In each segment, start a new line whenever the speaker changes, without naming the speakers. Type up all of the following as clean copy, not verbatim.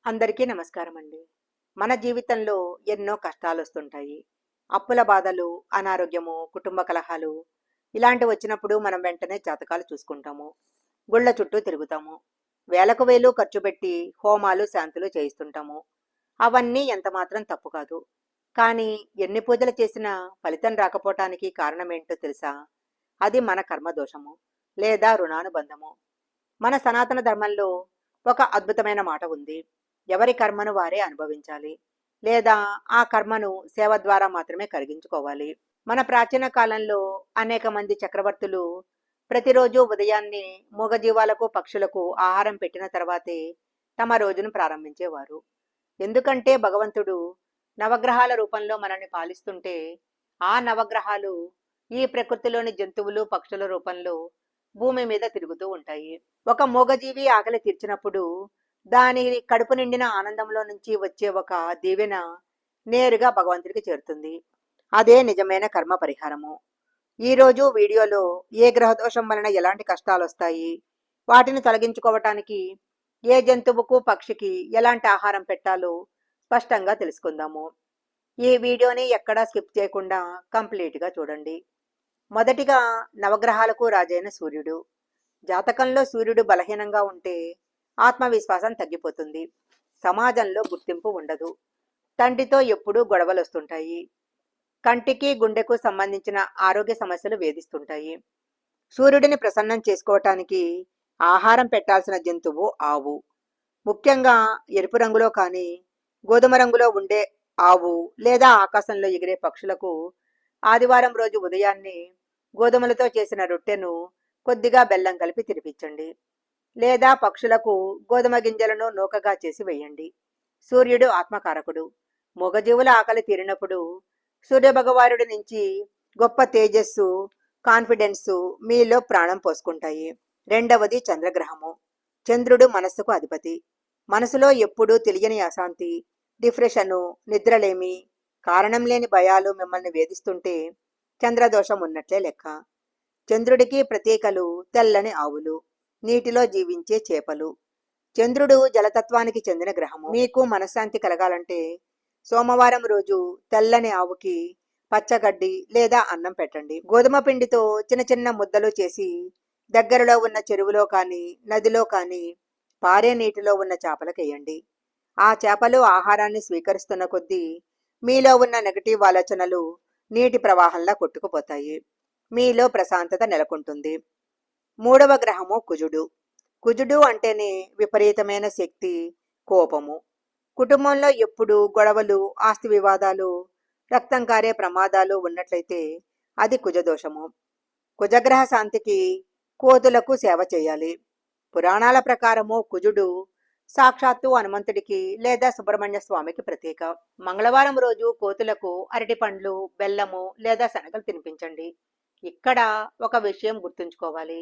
అందరికీ నమస్కారం అండి. మన జీవితంలో ఎన్నో కష్టాలొస్తుంటాయి. అప్పుల బాధలు, అనారోగ్యము, కుటుంబ కలహాలు ఇలాంటివి వచ్చినప్పుడు మనం వెంటనే జాతకాలు చూసుకుంటాము. గుళ్ళ చుట్టూ తిరుగుతాము. వేలకు వేలు ఖర్చు పెట్టి హోమాలు, శాంతులు చేయిస్తుంటాము. అవన్నీ ఎంతమాత్రం తప్పు కాదు. కానీ ఎన్ని పూజలు చేసినా ఫలితం రాకపోవటానికి కారణమేంటో తెలుసా? అది మన కర్మదోషము లేదా రుణానుబంధము. మన సనాతన ధర్మంలో ఒక అద్భుతమైన మాట ఉంది. ఎవరి కర్మను వారే అనుభవించాలి, లేదా ఆ కర్మను సేవ ద్వారా మాత్రమే కరిగించుకోవాలి. మన ప్రాచీన కాలంలో అనేక మంది చక్రవర్తులు ప్రతిరోజు ఉదయాన్నే మూగజీవాలకు పక్షులకు ఆహారం పెట్టిన తర్వాతే తమ రోజును ప్రారంభించేవారు. ఎందుకంటే భగవంతుడు నవగ్రహాల రూపంలో మనల్ని పాలిస్తుంటే ఆ నవగ్రహాలు ఈ ప్రకృతిలోని జంతువులు పక్షుల రూపంలో భూమి మీద తిరుగుతూ ఉంటాయి. ఒక మూగజీవి ఆకలి తీర్చినప్పుడు దాని కడుపు నిండిన ఆనందంలో నుంచి వచ్చే ఒక దీవెన నేరుగా భగవంతుడికి చేరుతుంది. అదే నిజమైన కర్మ పరిహారము. ఈరోజు వీడియోలో ఏ గ్రహదోషం వలన ఎలాంటి కష్టాలు వస్తాయి, వాటిని తొలగించుకోవటానికి ఏ జంతువుకు పక్షికి ఎలాంటి ఆహారం పెట్టాలో స్పష్టంగా తెలుసుకుందాము. ఈ వీడియోని ఎక్కడా స్కిప్ చేయకుండా కంప్లీట్గా చూడండి. మొదటిగా నవగ్రహాలకు రాజైన సూర్యుడు. జాతకంలో సూర్యుడు బలహీనంగా ఉంటే ఆత్మవిశ్వాసం తగ్గిపోతుంది. సమాజంలో గుర్తింపు ఉండదు. తండ్రితో ఎప్పుడూ గొడవలు వస్తుంటాయి. కంటికి గుండెకు సంబంధించిన ఆరోగ్య సమస్యలు వేధిస్తుంటాయి. సూర్యుడిని ప్రసన్నం చేసుకోవటానికి ఆహారం పెట్టాల్సిన జంతువు ఆవు. ముఖ్యంగా ఎరుపు రంగులో కానీ గోధుమ రంగులో ఉండే ఆవు లేదా ఆకాశంలో ఎగిరే పక్షులకు ఆదివారం రోజు ఉదయాన్నే గోధుమలతో చేసిన రొట్టెను కొద్దిగా బెల్లం కలిపి తినిపించండి. లేదా పక్షులకు గోధుమ గింజలను నూకగా చేసి వేయండి. సూర్యుడు ఆత్మకారకుడు. మూగజీవుల ఆకలి తీరినప్పుడు సూర్యభగవానుడి నుంచి గొప్ప తేజస్సు, కాన్ఫిడెన్సు మీలో ప్రాణం పోసుకుంటాయి. రెండవది చంద్రగ్రహము. చంద్రుడు మనస్సుకు అధిపతి. మనసులో ఎప్పుడూ తెలియని అశాంతి, డిప్రెషను, నిద్రలేమి, కారణం లేని భయాలు మిమ్మల్ని వేధిస్తుంటే చంద్రదోషం ఉన్నట్లే లెక్క. చంద్రుడికి ప్రతీకలు తెల్లని ఆవులు, నీటిలో జీవించే చేపలు. చంద్రుడు జలతత్వానికి చెందిన గ్రహము. మీకు మనశ్శాంతి కలగాలంటే సోమవారం రోజు తెల్లని ఆవుకి పచ్చగడ్డి లేదా అన్నం పెట్టండి. గోధుమ పిండితో చిన్న చిన్న ముద్దలు చేసి దగ్గరలో ఉన్న చెరువులో కానీ నదిలో కానీ పారే నీటిలో ఉన్న చేపలకేయండి. ఆ చేపలు ఆహారాన్ని స్వీకరిస్తున్న కొద్దీ మీలో ఉన్న నెగటివ్ ఆలోచనలు నీటి ప్రవాహంలా కొట్టుకుపోతాయి. మీలో ప్రశాంతత నెలకొంటుంది. మూడవ గ్రహము కుజుడు. కుజుడు అంటేనే విపరీతమైన శక్తి, కోపము. కుటుంబంలో ఎప్పుడు గొడవలు, ఆస్తి వివాదాలు, రక్తం కారే ప్రమాదాలు ఉన్నట్లయితే అది కుజదోషము. కుజగ్రహ శాంతికి కోతులకు సేవ చేయాలి. పురాణాల ప్రకారము కుజుడు సాక్షాత్తు హనుమంతుడికి లేదా సుబ్రహ్మణ్య స్వామికి ప్రతీక. మంగళవారం రోజు కోతులకు అరటి పండ్లు, బెల్లము లేదా శనగలు తినిపించండి. ఇక్కడ ఒక విషయం గుర్తుంచుకోవాలి.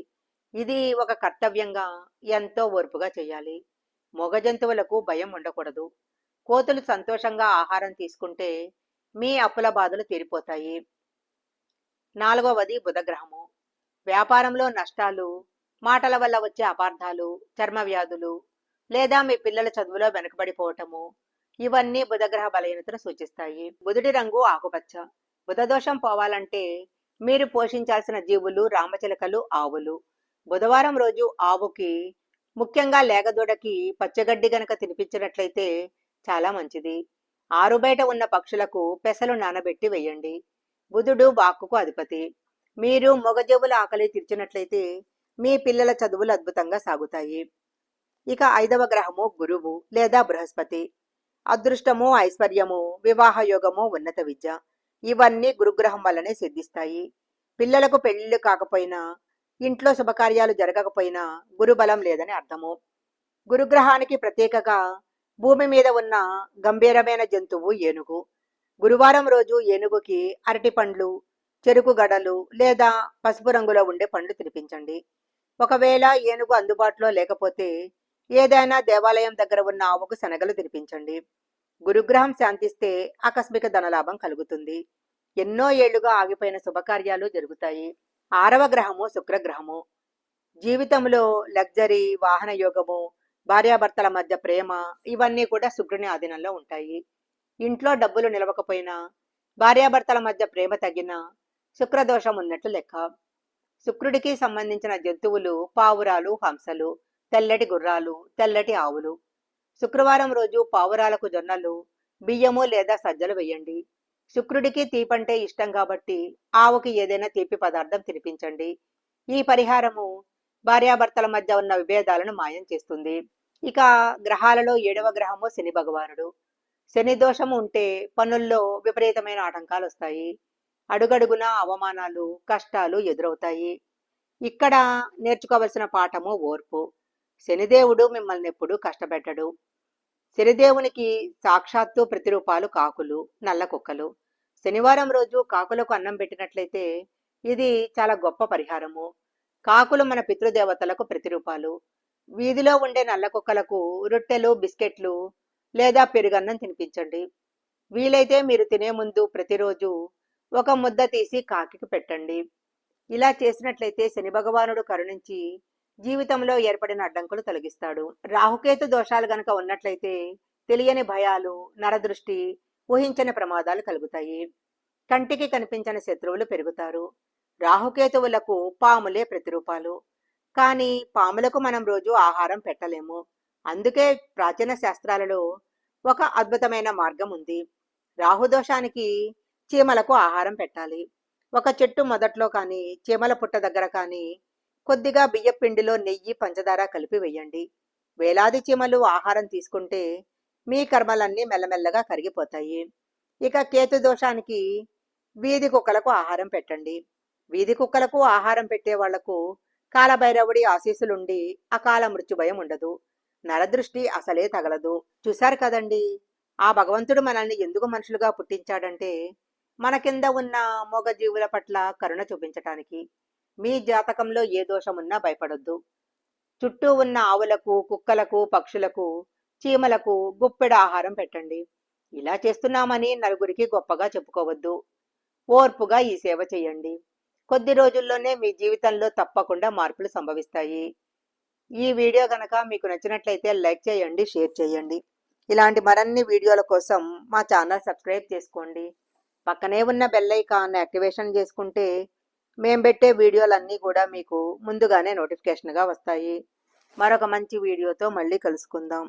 ఇది ఒక కర్తవ్యంగా ఎంతో ఓర్పుగా చేయాలి. మొగ జంతువులకు భయం ఉండకూడదు. కోతులు సంతోషంగా ఆహారం తీసుకుంటే మీ అప్పుల బాధలు తీరిపోతాయి. నాలుగవది బుధగ్రహము. వ్యాపారంలో నష్టాలు, మాటల వల్ల వచ్చే అపార్థాలు, చర్మ వ్యాధులు లేదా మీ పిల్లల చదువులో వెనుకబడిపోవటము ఇవన్నీ బుధగ్రహ బలహీనతను సూచిస్తాయి. బుధుడి రంగు ఆకుపచ్చ. బుధదోషం పోవాలంటే మీరు పోషించాల్సిన జీవులు రామచిలకలు, ఆవులు. బుధవారం రోజు ఆవుకి, ముఖ్యంగా లేగదూడకి పచ్చగడ్డి గనక తినిపించినట్లయితే చాలా మంచిది. ఆరుబయట ఉన్న పక్షులకు పెసలు నానబెట్టి వేయండి. బుధుడు వాక్కుకు అధిపతి. మీరు మొగజీవుల ఆకలి తీర్చినట్లయితే మీ పిల్లల చదువులు అద్భుతంగా సాగుతాయి. ఇక ఐదవ గ్రహము గురువు లేదా బృహస్పతి. అదృష్టము, ఐశ్వర్యము, వివాహ యోగము, ఉన్నత విద్య ఇవన్నీ గురుగ్రహం వల్లనే సిద్ధిస్తాయి. పిల్లలకు పెళ్లిళ్ళు కాకపోయినా, ఇంట్లో శుభకార్యాలు జరగకపోయినా గురుబలం లేదని అర్థము. గురుగ్రహానికి ప్రత్యేకగా భూమి మీద ఉన్న గంభీరమైన జంతువు ఏనుగు. గురువారం రోజు ఏనుగుకి అరటి పండ్లు, చెరుకు గడలు లేదా పసుపు రంగులో ఉండే పండ్లు తినిపించండి. ఒకవేళ ఏనుగు అందుబాటులో లేకపోతే ఏదైనా దేవాలయం దగ్గర ఉన్న ఆవుకు శనగలు తినిపించండి. గురుగ్రహం శాంతిస్తే ఆకస్మిక ధనలాభం కలుగుతుంది. ఎన్నో ఏళ్లుగా ఆగిపోయిన శుభకార్యాలు జరుగుతాయి. ఆరవ గ్రహము శుక్రగ్రహము. జీవితంలో లగ్జరీ, వాహన యోగము, భార్యాభర్తల మధ్య ప్రేమ, ఇవన్నీ కూడా శుక్రుని ఆధీనంలో ఉంటాయి. ఇంట్లో డబ్బులు నిలవకపోయినా, భార్యాభర్తల మధ్య ప్రేమ తగ్గినా శుక్రదోషం ఉన్నట్లు లెక్క. శుక్రుడికి సంబంధించిన జంతువులు పావురాలు, హంసలు, తెల్లటి గుర్రాలు, తెల్లటి ఆవులు. శుక్రవారం రోజు పావురాలకు జొన్నలు, బియ్యము లేదా సజ్జలు వేయండి. శుక్రుడికి తీపంటే ఇష్టం కాబట్టి ఆవుకి ఏదైనా తీపి పదార్థం తినిపించండి. ఈ పరిహారము భార్యాభర్తల మధ్య ఉన్న విభేదాలను మాయం చేస్తుంది. ఇక గ్రహాలలో 7వ గ్రహము శని భగవానుడు. శని దోషము ఉంటే పనుల్లో విపరీతమైన ఆటంకాలు వస్తాయి. అడుగడుగునా అవమానాలు, కష్టాలు ఎదురవుతాయి. ఇక్కడ నేర్చుకోవలసిన పాఠము ఓర్పు. శనిదేవుడు మిమ్మల్ని ఎప్పుడూ కష్టపెట్టడు. శనిదేవునికి సాక్షాత్తు ప్రతిరూపాలు కాకులు, నల్ల కుక్కలు. శనివారం రోజు కాకులకు అన్నం పెట్టినట్లయితే ఇది చాలా గొప్ప పరిహారము. కాకులు మన పితృదేవతలకు ప్రతిరూపాలు. వీధిలో ఉండే నల్ల కుక్కలకు రొట్టెలు, బిస్కెట్లు లేదా పెరుగన్నం తినిపించండి. వీలైతే మీరు తినే ముందు ప్రతిరోజు ఒక ముద్ద తీసి కాకికి పెట్టండి. ఇలా చేసినట్లయితే శని భగవానుడు కరుణించి జీవితంలో ఏర్పడిన అడ్డంకులు తొలగిస్తాడు. రాహుకేతు దోషాలు గనక ఉన్నట్లయితే తెలియని భయాలు, నరదృష్టి, ఊహించని ప్రమాదాలు కలుగుతాయి. కంటికి కనిపించని శత్రువులు పెరుగుతారు. రాహుకేతువులకు పాములే ప్రతిరూపాలు. కానీ పాములకు మనం రోజు ఆహారం పెట్టలేము. అందుకే ప్రాచీన శాస్త్రాలలో ఒక అద్భుతమైన మార్గం ఉంది. రాహుదోషానికి చీమలకు ఆహారం పెట్టాలి. ఒక చెట్టు మొదట్లో కానీ, చీమల పుట్ట దగ్గర కానీ కొద్దిగా బియ్యం పిండిలో నెయ్యి, పంచదార కలిపి వేయండి. వేలాది చీమలు ఆహారం తీసుకుంటే మీ కర్మలన్నీ మెల్లమెల్లగా కరిగిపోతాయి. ఇక కేతు దోషానికి వీధి కుక్కలకు ఆహారం పెట్టండి. వీధి కుక్కలకు ఆహారం పెట్టే వాళ్లకు కాలభైరవుడి ఆశీస్సులుండి అకాల మృత్యు భయం ఉండదు. నరదృష్టి అసలే తగలదు. చూశారు కదండి, ఆ భగవంతుడు మనల్ని ఎందుకు మనుషులుగా పుట్టించాడంటే మన కింద ఉన్న మూగ జీవుల పట్ల కరుణ చూపించటానికి. మీ జాతకంలో ఏ దోషమున్నా భయపడొద్దు. చుట్టూ ఉన్న ఆవులకు, కుక్కలకు, పక్షులకు, చీమలకు గుప్పెడు ఆహారం పెట్టండి. ఇలా చేస్తున్నామని నలుగురికి గొప్పగా చెప్పుకోవద్దు. ఓర్పుగా ఈ సేవ చేయండి. కొద్ది రోజుల్లోనే మీ జీవితంలో తప్పకుండా మార్పులు సంభవిస్తాయి. ఈ వీడియో గనక మీకు నచ్చినట్లయితే లైక్ చేయండి, షేర్ చేయండి. ఇలాంటి మరిన్ని వీడియోల కోసం మా ఛానల్ సబ్స్క్రైబ్ చేసుకోండి. పక్కనే ఉన్న బెల్ ఐకాన్ యాక్టివేషన్ చేసుకుంటే మేము పెట్టే వీడియోలన్నీ కూడా మీకు ముందుగానే నోటిఫికేషన్గా వస్తాయి. మరొక మంచి వీడియోతో మళ్ళీ కలుసుకుందాం.